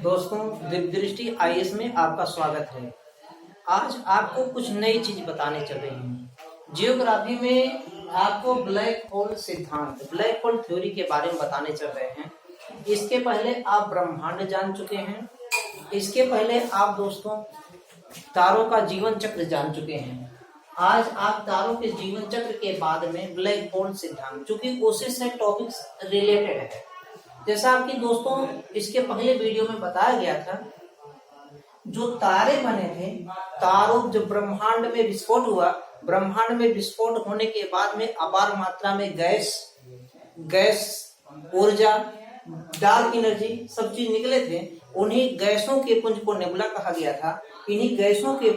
दोस्तों, दिव्य दृष्टि आईएएस में आपका स्वागत है। आज आपको कुछ नई चीज बताने चल रही हूँ। जियोग्राफी में आपको ब्लैक होल सिद्धांत, ब्लैक होल थ्योरी के बारे में बताने चल रहे हैं। इसके पहले आप ब्रह्मांड जान चुके हैं। इसके पहले आप दोस्तों तारों का जीवन चक्र जान चुके हैं। आज आप तारों के जीवन चक्र के बाद में ब्लैक होल सिद्धांत, चूंकि उसी से टॉपिक्स रिलेटेड है। जैसा आपकी दोस्तों इसके पहले वीडियो में बताया गया था, जो तारे बने थे, तारों जब ब्रह्मांड में विस्फोट हुआ, ब्रह्मांड में विस्फोट होने के बाद में अपार मात्रा में गैस, ऊर्जा, डार्क एनर्जी सब चीज निकले थे। उन्हीं गैसों के पुंज को नेबुला कहा गया था। इन्हीं गैसों के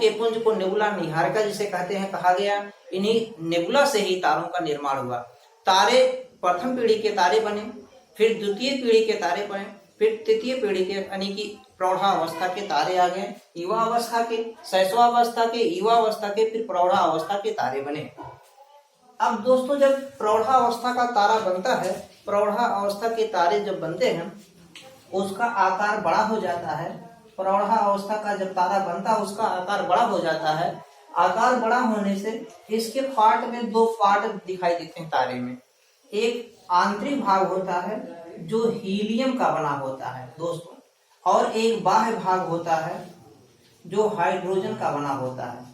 पुंज को नेबुला निहारिका जिसे कहते हैं कहा गया। इन्हीं नेबुला से ही तारों का निर्माण हुआ। तारे प्रथम पीढ़ी के तारे बने, फिर द्वितीय पीढ़ी के तारे बने, फिर तृतीय पीढ़ी के यानी कि प्रौढ़ावस्था के तारे आ गए, युवा अवस्था के, शैशवावस्था के, युवा अवस्था के, फिर प्रौढ़ावस्था के तारे बने। अब दोस्तों जब प्रौढ़ावस्था का तारा बनता है, प्रौढ़ावस्था के तारे जब बनते हैं उसका आकार बड़ा हो जाता है। प्रौढ़ावस्था का जब तारा बनता है उसका आकार बड़ा हो जाता है। आकार बड़ा होने से इसके पार्ट में दो पार्ट दिखाई देते हैं तारे में। एक आंतरिक भाग होता है जो हीलियम का बना होता है दोस्तों, और एक बाह्य भाग होता है जो हाइड्रोजन का बना होता है।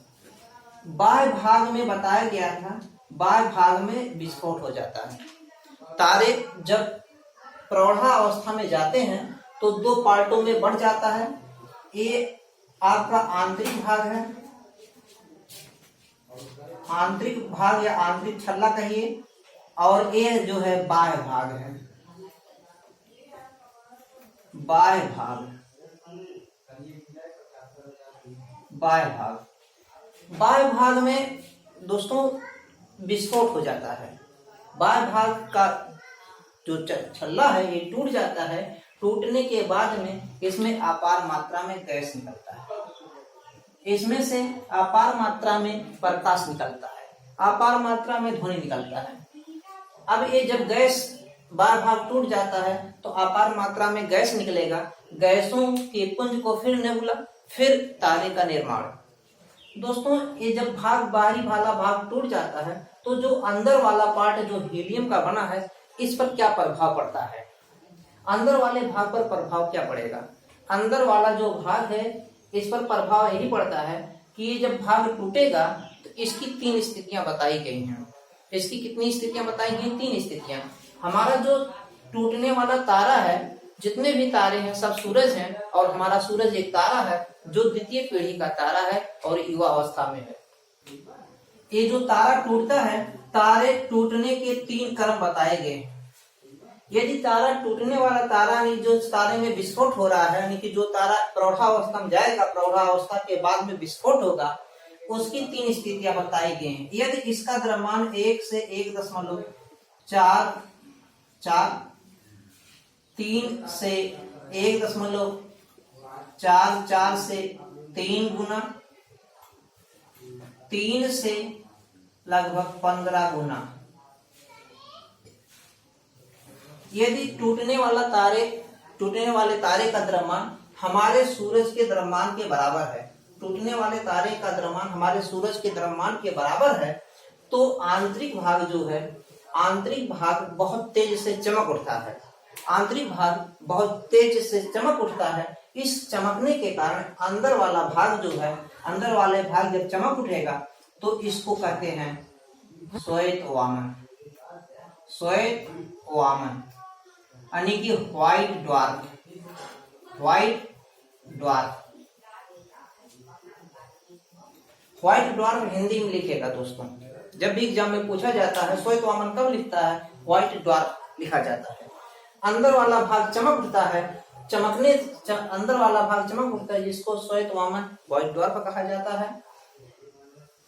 बाह्य भाग में बताया गया था, बाह्य भाग में विस्फोट हो जाता है। तारे जब प्रौढ़ावस्था में जाते हैं तो दो पार्टों में बढ़ जाता है। ये आपका आंतरिक भाग है, आंतरिक भाग या आंतरिक छल्ला कहिए, और ये जो है बाह्य भाग है, बाह्य भाग। बाह्य भाग में दोस्तों विस्फोट हो जाता है। बाह्य भाग का जो छल्ला है ये टूट जाता है। टूटने के बाद में इसमें अपार मात्रा में गैस निकलता है, इसमें से अपार मात्रा में प्रकाश निकलता है, अपार मात्रा में ध्वनि निकलता है। अब ये जब गैस बाह्य भाग टूट जाता है तो अपार मात्रा में गैस निकलेगा। गैसों के पुंज को फिर नेबुला, फिर तारे का निर्माण। दोस्तों ये जब बाहरी वाला भाग टूट जाता है तो जो अंदर वाला पार्ट जो हीलियम का बना है, इस पर क्या प्रभाव पड़ता है? अंदर वाले भाग पर प्रभाव क्या पड़ेगा? अंदर वाला जो भाग है इस पर प्रभाव यही पड़ता है कि ये जब भाग टूटेगा तो इसकी 3 स्थितियां बताई गई हैं। इसकी कितनी स्थितियां बताई गई? 3 स्थितियां। हमारा जो टूटने वाला तारा है, जितने भी तारे हैं सब सूरज हैं, और हमारा सूरज एक तारा है जो द्वितीय पीढ़ी का तारा है और युवा अवस्था में है। ये जो तारा टूटता है, तारे टूटने के 3 क्रम बताए गए। यदि तारा टूटने वाला तारा यानी जो तारे में विस्फोट हो रहा है, यानी कि जो तारा प्रौढ़ावस्था में जाएगा, प्रौढ़ावस्था के बाद में विस्फोट होगा, उसकी 3 स्थितियां बताई गई हैं। यदि इसका द्रव्यमान 1 से 1.4, 3 से 1.4, 4 से 3 गुना, 3 से लगभग 15 गुना। यदि टूटने वाले तारे का द्रव्यमान हमारे सूरज के द्रव्यमान के बराबर है, टूटने वाले तारे का द्रव्यमान हमारे सूरज के द्रव्यमान के बराबर है, तो आंतरिक भाग जो है, आंतरिक भाग बहुत तेज से चमक उठता है। आंतरिक भाग बहुत तेज से चमक उठता है। इस चमकने के कारण अंदर वाला भाग जो है, अंदर वाले भाग जब चमक उठेगा तो इसको कहते हैं श्वेत वामन। श्वेत वामन यानी कि white dwarf. White dwarf Hindi में लिखेगा दोस्तों। जब भी एग्जाम में पूछा जाता है श्वेत वामन कब लिखता है, व्हाइट ड्वार्फ लिखा जाता है। अंदर वाला भाग चमक उठता है, अंदर वाला भाग चमक उठता है, जिसको श्वेत वामन, व्हाइट ड्वार्फ कहा जाता है।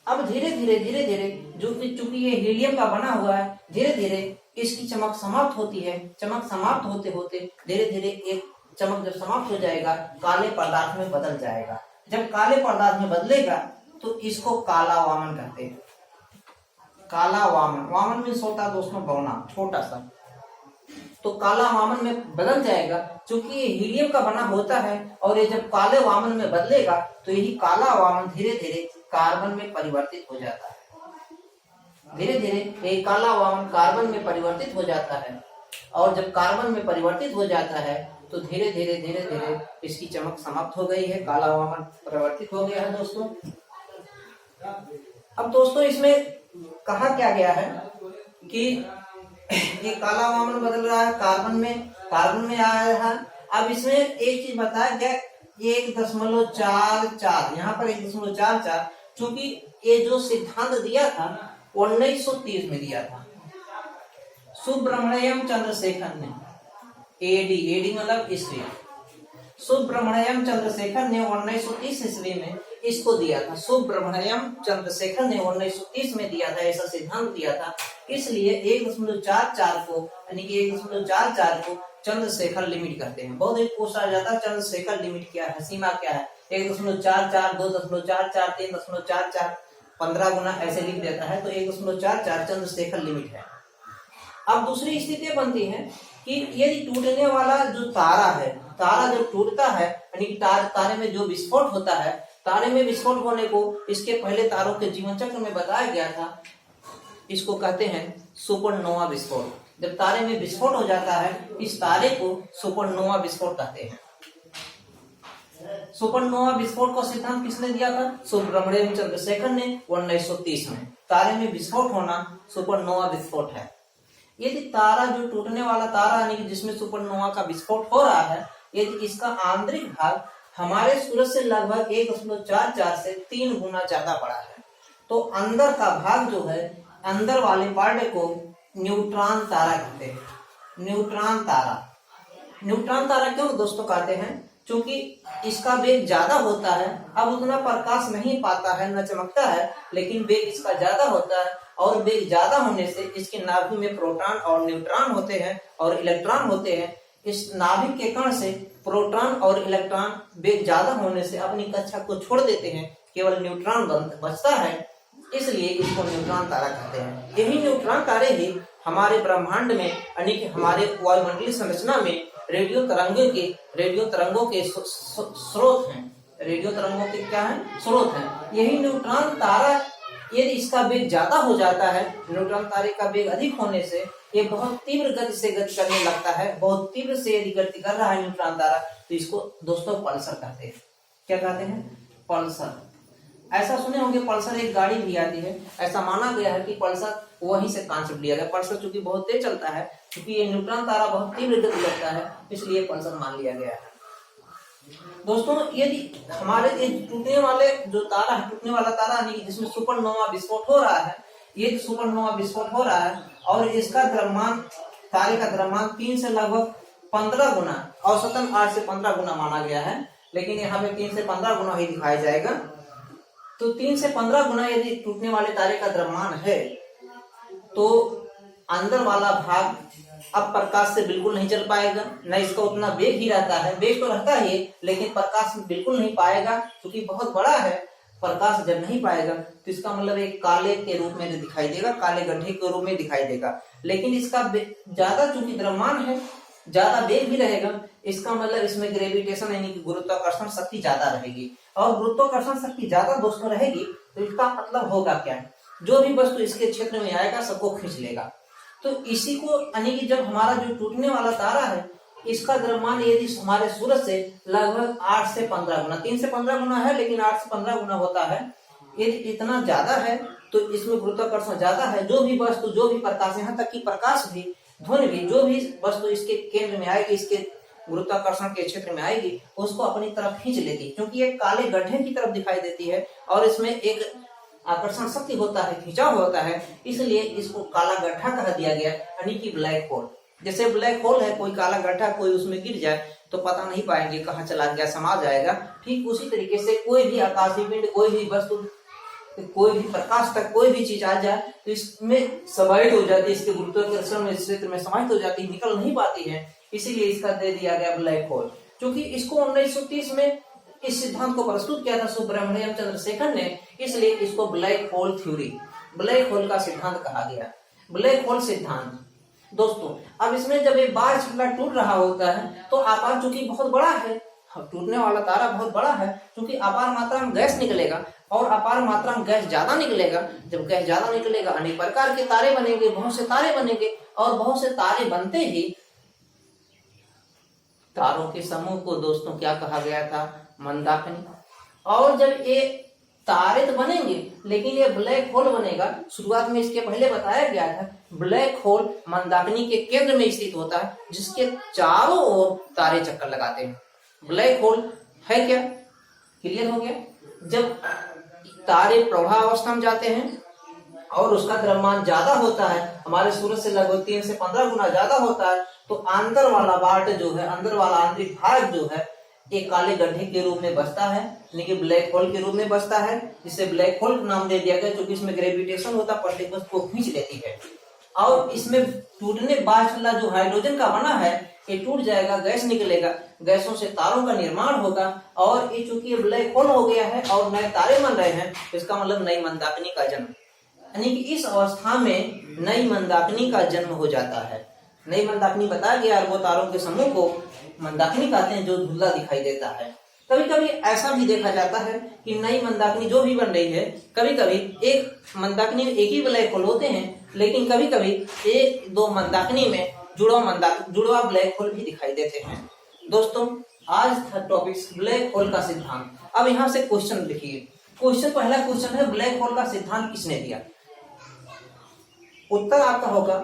अब धीरे धीरे चूंकि ये हीलियम का बना हुआ है, धीरे धीरे इसकी चमक समाप्त होती है। चमक समाप्त होते होते धीरे धीरे एक चमक जब समाप्त हो जाएगा, काले पदार्थ में बदल जाएगा। जब काले पदार्थ में बदलेगा तो इसको काला वामन कहते हैं। काला वामन, वामन मीन्स होता है दोस्तों बौना, छोटा सा। तो काला वामन में बदल जाएगा। क्योंकि ये हीलियम का बना होता है और ये जब काले वामन में बदलेगा तो यही काला वामन धीरे धीरे कार्बन में परिवर्तित हो जाता है। धीरे धीरे ये काला वामन कार्बन में परिवर्तित हो जाता है और जब कार्बन में परिवर्तित हो जाता है तो धीरे धीरे इसकी चमक समाप्त हो गई है, काला वामन परिवर्तित हो गया है दोस्तों। अब दोस्तों इसमें कहा क्या गया है कि ये काला वामन बदल रहा है, कार्बन में आया है। अब इसमें एक चीज बताया गया 1.44, यहाँ पर 1.44, चूंकि ये जो सिद्धांत दिया था 1930 में दिया था सुब्रमण्यम चंद्रशेखर ने। एडी मतलब ईस्वी। सुब्रमण्यम चंद्रशेखर ने 1930 ईस्वी में इसको दिया था। सुब्रमण्यम चंद्रशेखर ने 1930 में दिया था, ऐसा सिद्धांत दिया था। इसलिए 1.44 को यानी कि 1.44 को चंद्रशेखर लिमिट करते हैं। बहुत एक पूछा जाता है चंद्रशेखर लिमिट क्या है, सीमा क्या है। 1.44, 2.44, 3.44, 15 गुना ऐसे लिख देता है, तो 1.44 चंद्रशेखर लिमिट है। अब दूसरी स्थिति बनती है कि यदि टूटने वाला जो तारा है, तारा जब टूटता है यानी कि तारे में जो विस्फोट होता है, तारे में विस्फोट होने को इसके पहले तारों के जीवन चक्र में बताया गया था, इसको कहते हैं सुपरनोवा विस्फोट। जब तारे में विस्फोट हो जाता है इस तारे को सुपरनोवा विस्फोट कहते हैं। सुपरनोवा विस्फोट का सिद्धांत किसने दिया था? सुब्रमण्यम चंद्रशेखर ने 1930 में। तारे में विस्फोट होना सुपरनोवा विस्फोट है। यदि तारा जो टूटने वाला तारा यानी कि जिसमें सुपरनोवा का विस्फोट हो रहा है, यदि इसका आंतरिक भाग हमारे सूरज से लगभग 1.44 से 3 गुना ज्यादा बड़ा है, तो अंदर का भाग जो है, अंदर वाले पार्ट को न्यूट्रॉन तारा कहते हैं। न्यूट्रॉन तारा क्यों दोस्तों कहते हैं? क्योंकि इसका वेग ज्यादा होता है। अब उतना प्रकाश नहीं पाता है, न चमकता है, लेकिन वेग इसका ज्यादा होता है और वेग ज्यादा होने से इसके नाभिक में प्रोटॉन और न्यूट्रॉन होते हैं और इलेक्ट्रॉन होते हैं। इस नाभिक के कण से प्रोटॉन और इलेक्ट्रॉन वेग ज्यादा होने से अपनी कक्षा को छोड़ देते हैं, केवल न्यूट्रॉन बचता है, इसलिए इसको न्यूट्रॉन तारा कहते हैं। यही न्यूट्रॉन तारे ही हमारे ब्रह्मांड में यानी कि हमारे वायुमंडलीय संरचना में रेडियो तरंगों के स्रोत हैं। रेडियो तरंगों के क्या है? स्रोत हैं। यही न्यूट्रॉन तारा यदि इसका वेग ज्यादा हो जाता है, न्यूट्रॉन तारे का वेग अधिक होने से ये बहुत तीव्र गति से गति करने लगता है। बहुत तीव्र से यदि गति कर रहा है न्यूट्रॉन तारा, तो इसको दोस्तों पल्सर कहते हैं। क्या कहते हैं? पल्सर। ऐसा सुने होंगे पल्सर एक गाड़ी भी आती है। ऐसा माना गया है कि पल्सर वहीं से कॉन्सेप्ट लिया गया। पल्सर चूंकि बहुत तेज चलता है, क्योंकि ये न्यूट्रॉन तारा बहुत तीव्र गति करता है, इसलिए पल्सर मान लिया गया है। दोस्तों यदि हमारे टूटने वाला तारा यानी जिसमें सुपरनोवा विस्फोट हो रहा है, ये सुपरनोवा विस्फोट हो रहा है और इसका द्रव्यमान, तारे का द्रव्यमान 3 से लगभग 15 गुना, औसतन 8 से 15 गुना माना गया है, लेकिन यहाँ पे 3 से 15 गुना ही दिखाया जाएगा। तो 3 से 15 गुना यदि टूटने वाले तारे का द्रव्यमान है, तो अंदर वाला भाग अब प्रकाश से बिल्कुल नहीं चल पाएगा, न इसका उतना वेग ही रहता है। वेग तो रहता ही, लेकिन प्रकाश बिल्कुल नहीं पाएगा, क्योंकि बहुत बड़ा है। प्रकाश जब नहीं पाएगा तो इसका मतलब एक काले के रूप में दिखाई देगा, काले गड्ढे के रूप में दिखाई देगा। लेकिन इसका ज्यादा चूंकि द्रव्यमान है, ज्यादा वेग भी रहेगा, इसका मतलब इसमें ग्रेविटेशन यानी कि गुरुत्वाकर्षण शक्ति ज्यादा रहेगी। और गुरुत्वाकर्षण शक्ति ज्यादा दोस्तों रहेगी तो इसका मतलब होगा क्या? जो भी वस्तु इसके क्षेत्र में आएगा सबको खींच लेगा। तो इसी को यानी कि जब हमारा जो टूटने वाला तारा है, इसका द्रव्यमान यदि हमारे सूरज से लगभग 8 से 15 गुना, 3 से 15 गुना है, लेकिन 8 से 15 गुना होता है। यदि इतना ज्यादा है तो इसमें गुरुत्वाकर्षण ज्यादा है। जो भी वस्तु, जो भी प्रकाश, यहाँ तक कि प्रकाश भी, ध्वनि भी, जो भी वस्तु इसके केंद्र में आएगी, इसके गुरुत्वाकर्षण के क्षेत्र में आएगी, उसको अपनी तरफ खींच लेती है, क्योंकि ये काले गड्ढे की तरफ दिखाई देती है और इसमें एक आकर्षण शक्ति होता है, खिंचाव होता है, इसलिए इसको काला गड्ढा कह दिया गया, यानी कि ब्लैक होल। जैसे ब्लैक होल है, कोई काला गड्ढा, कोई उसमें गिर जाए तो पता नहीं पाएंगे कहाँ चला गया, समा जाएगा। ठीक उसी तरीके से कोई भी आकाशीय पिंड, कोई भी वस्तु, कोई भी प्रकाश तक कोई भी चीज आ जाए तो इसमें समाहित हो जाती है, इसके गुरुत्वाकर्षण क्षेत्र में समाहित हो जाती है, निकल नहीं पाती है, इसीलिए इसका दे दिया गया ब्लैक होल। क्योंकि इसको 1930 में इस सिद्धांत को प्रस्तुत किया था सुब्रमण्यम चंद्रशेखर ने, इसलिए इसको black hole theory, black hole का सिद्धांत कहा गया। ब्लैक होल सिद्धांत दोस्तों अब इसमें जब एक बार छल्ला टूट रहा होता है तो आकार चूंकि बहुत बड़ा है, टूटने वाला तारा बहुत बड़ा है, क्योंकि अपार मात्रा में गैस निकलेगा और अपार मात्रा में गैस ज्यादा निकलेगा। जब गैस ज्यादा निकलेगा अनेक प्रकार के तारे बनेंगे, बहुत से तारे बनेंगे और बहुत से तारे बनते ही तारों के समूह को दोस्तों क्या कहा गया था? मंदाकिनी। और जब ये तारे तो बनेंगे लेकिन ये ब्लैक होल बनेगा। शुरुआत में इसके पहले बताया गया था ब्लैक होल मंदाकिनी के केंद्र में स्थित होता है, जिसके चारों ओर तारे चक्कर लगाते हैं। ब्लैक होल है क्या? क्लियर हो गया। जब तारे प्रवाहावस्था में जाते हैं और उसका द्रव्यमान ज्यादा होता है, हमारे सूरज से लगभग 3 से 15 गुना ज्यादा होता है, तो अंदर वाला पार्ट जो है, अंदर वाला आंतरिक भाग जो है एक काले गड्ढे के रूप में बसता है, यानी कि ब्लैक होल के रूप में बसता है, जिसे ब्लैक होल नाम दे दिया गया, क्योंकि इसमें ग्रेविटेशन होता है, पार्टिकल्स को खींच लेती है। और इसमें टूटने बाद जो हाइड्रोजन का बना है ये टूट जाएगा, गैस निकलेगा, गैसों से तारों का निर्माण होगा और ये चूंकि ब्लैक होल हो गया है और नए तारे बन रहे हैं, इसका मतलब नई मंदाकिनी का जन्म, यानी कि इस अवस्था में नई मंदाकिनी का जन्म हो जाता है। नई मंदाकिनी बताया गया, वो तारों के समूह को मंदाकिनी कहते हैं, जो धुंधला दिखाई देता है। कभी कभी ऐसा भी देखा जाता है कि नई मंदाकिनी जो भी बन रही है, कभी कभी एक मंदाकिनी में एक ही ब्लैक होल होते हैं, लेकिन कभी कभी एक दो मंदाकिनी में जुड़वा ब्लैक होल भी दिखाई देते हैं। दोस्तों आज था टॉपिक ब्लैक होल का सिद्धांत। अब यहाँ से क्वेश्चन देखिए। पहला क्वेश्चन है ब्लैक होल का सिद्धांत किसने दिया? उत्तर आपका होगा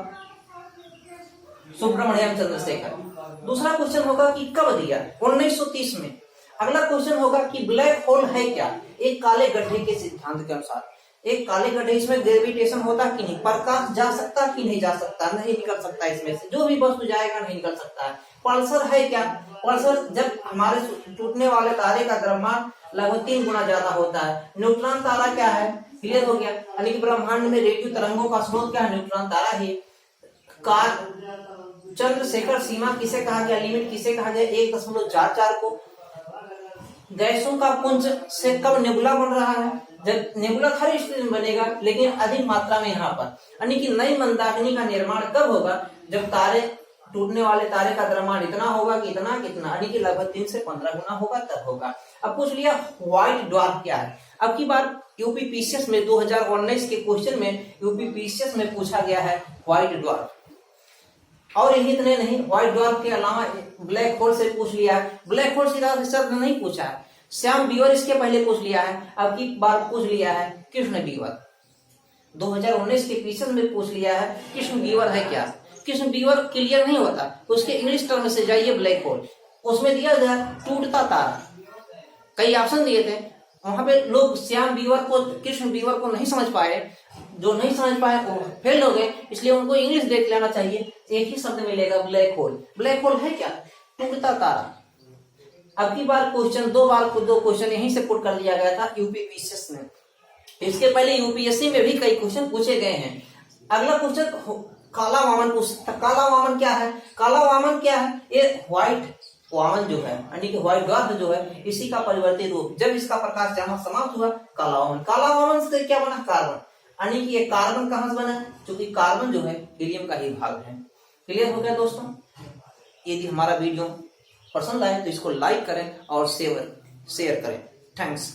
सुब्रमण्यम चंद्रशेखर। दूसरा क्वेश्चन होगा कि कब दिया? 1930 में। अगला क्वेश्चन होगा कि ब्लैक होल है क्या? एक काले गड्ढे के सिद्धांत के अनुसार। एक काले गड्ढे, इसमें ग्रेविटेशन होता कि नहीं, प्रकाश जा सकता कि नहीं जा सकता, नहीं निकल सकता, इसमें से जो भी वस्तु जाएगा नहीं निकल सकता है। पल्सर है क्या? पल्सर जब हमारे टूटने वाले तारे का द्रव्यमान लगभग 3 गुना ज्यादा होता है। न्यूट्रॉन तारा क्या है? क्लियर हो गया, यानी कि ब्रह्मांड में रेडियो तरंगों का स्रोत क्या है? न्यूट्रॉन तारा ही। चंद्रशेखर सीमा किसे कहा गया? लिमिट किसे कहा गया? 1.44 को। गैसों का पुंज से कब नेबुला बन रहा है? जब नेबुला हर स्थिति में बनेगा, लेकिन अधिक मात्रा में यहाँ पर, यानी कि नई मंदाकिनी का निर्माण कब होगा? जब तारे टूटने वाले तारे का द्रव्यमान इतना होगा कि इतना कितना, यानी कि लगभग 3 से 15 गुना होगा, तब होगा। अब पूछ लिया व्हाइट ड्वार्फ क्या है। अब की बार यूपीपीसीएस में 2019 के क्वेश्चन में यूपीपीसीएस में पूछा गया है व्हाइट ड्वार्फ। और यही इतने नहीं, व्हाइट ड्वार्फ के अलावा ब्लैक होल से पूछ लिया है। ब्लैक होल सीधा शब्द नहीं पूछा है, श्याम बीवर इसके पहले पूछ लिया है। अब की बार पूछ लिया है कृष्ण बीवर। 2019 के क्वेश्चन में पूछ लिया है कृष्ण बीवर है क्या? कृष्ण बीवर क्लियर नहीं होता, उसके इंग्लिश टर्म से जाइए ब्लैक होल। उसमें दिया गया टूटता तारा, कई ऑप्शन दिए थे, वहां पे लोग श्याम बीवर को, कृष्ण बीवर को नहीं समझ पाए। जो नहीं समझ पाए वो फेल हो गए, इसलिए उनको इंग्लिश देख लेना चाहिए। एक ही शब्द मिलेगा ब्लैक होल। ब्लैक होल है क्या? टूटता तारा। अब की बार क्वेश्चन दो क्वेश्चन यहीं से पुट कर लिया गया था यूपीपीसीएस में। इसके पहले यूपीएससी में भी कई क्वेश्चन पूछे गए हैं। अगला क्वेश्चन काला वामन पूछता। काला वामन क्या है? काला वामन क्या है? ये व्हाइट वामन जो है, यानी कि व्हाइट ड्वार्फ जो है, इसी का परिवर्तित रूप। जब इसका प्रकाश जहां समाप्त हुआ, काला वामन। काला वामन से क्या बना? कार्बन। यानी कि ये कार्बन कहां से बना? क्योंकि कार्बन जो है हीलियम का ही भाग है। क्लियर हो गया दोस्तों? यदि हमारा वीडियो पसंद आए तो इसको लाइक करें और शेयर करें। थैंक्स।